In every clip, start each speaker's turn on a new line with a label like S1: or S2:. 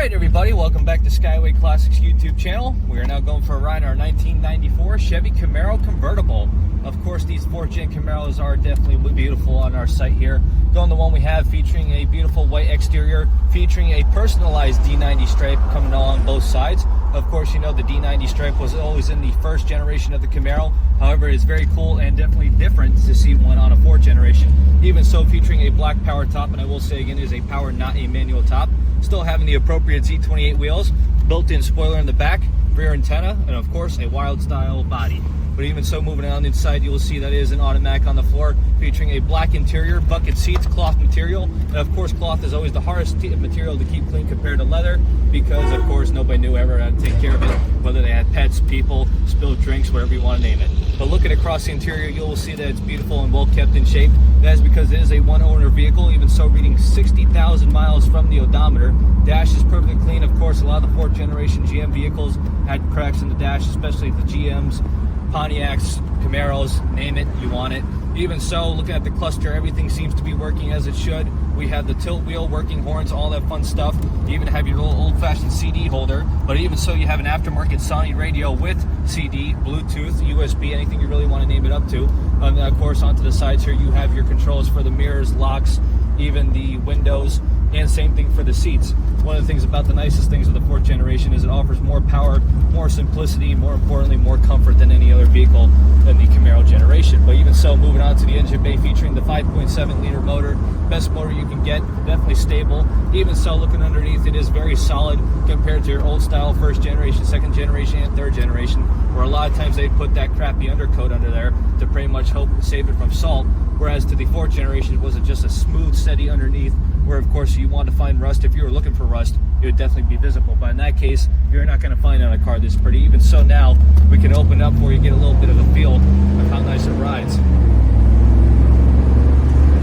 S1: Alright everybody, welcome back to Skyway Classics YouTube channel. We are now going for a ride in our 1994 Chevy Camaro Convertible. Of course, these 4th gen Camaros are definitely beautiful on our site here. Going the one we have featuring a beautiful white exterior, featuring a personalized D90 stripe coming along both sides. Of course, you know the D90 stripe was always in the 1st generation of the Camaro. However, it's very cool and definitely different to see one on a 4th generation. Even so, featuring a black power top, and I will say again, is a power, not a manual top. Still having the appropriate Z28 wheels, built-in spoiler in the back, rear antenna, and of course a wild style body. But even so, moving on inside, you will see that is an automatic on the floor, featuring a black interior, bucket seats, cloth material, and of course cloth is always the hardest material to keep clean compared to leather, because of course nobody knew ever how to take care of it, whether they had pets, people, spilled drinks, whatever you want to name it. But looking across the interior, you will see that it's beautiful and well kept in shape. That is because it is a one-owner vehicle, even so reading 60,000 miles from the odometer. Dash is perfectly clean. Of course, a lot of the 4th generation GM vehicles had cracks in the dash, especially the GMs, Pontiacs, Camaros, name it, you want it. Even so, looking at the cluster, everything seems to be working as it should. We have the tilt wheel, working horns, all that fun stuff. You even have your little old-fashioned CD holder, but even so, you have an aftermarket Sony radio with CD, Bluetooth, USB, anything you really want to name it up to. And of course, onto the sides here, you have your controls for the mirrors, locks, even the windows, and same thing for the seats. One of the things about the nicest things with the 4th generation is it offers more power, more simplicity, more importantly, more comfort than any other vehicle in the Camaro generation. But even so, moving on to the engine bay, featuring the 5.7 liter motor, best motor you can get, definitely stable. Even so, looking underneath, it is very solid compared to your old style 1st generation, 2nd generation, and 3rd generation, where a lot of times they put that crappy undercoat under there to pretty much hope to save it from salt. Whereas to the 4th generation, it was just a smooth, steady underneath, where of course you want to find rust. If you were looking for rust, it would definitely be visible. But in that case, you're not going to find it on a car this pretty. Even so, now we can open up where you get a little bit of a feel of how nice it rides.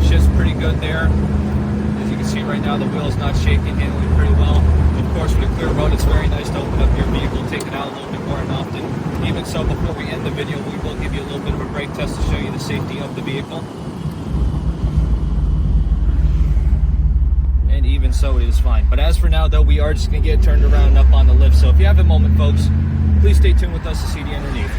S1: Shifts pretty good there. As you can see right now, the wheel's not shaking, handling pretty well. Of course, with a clear road, it's very nice to open up your vehicle, take it out a little bit more and often. Even so, before we end the video, we will give you a little bit of a brake test to show you the safety of the vehicle. And even so, it is fine. But as for now, though, we are just going to get it turned around and up on the lift. So if you have a moment, folks, please stay tuned with us to see the underneath.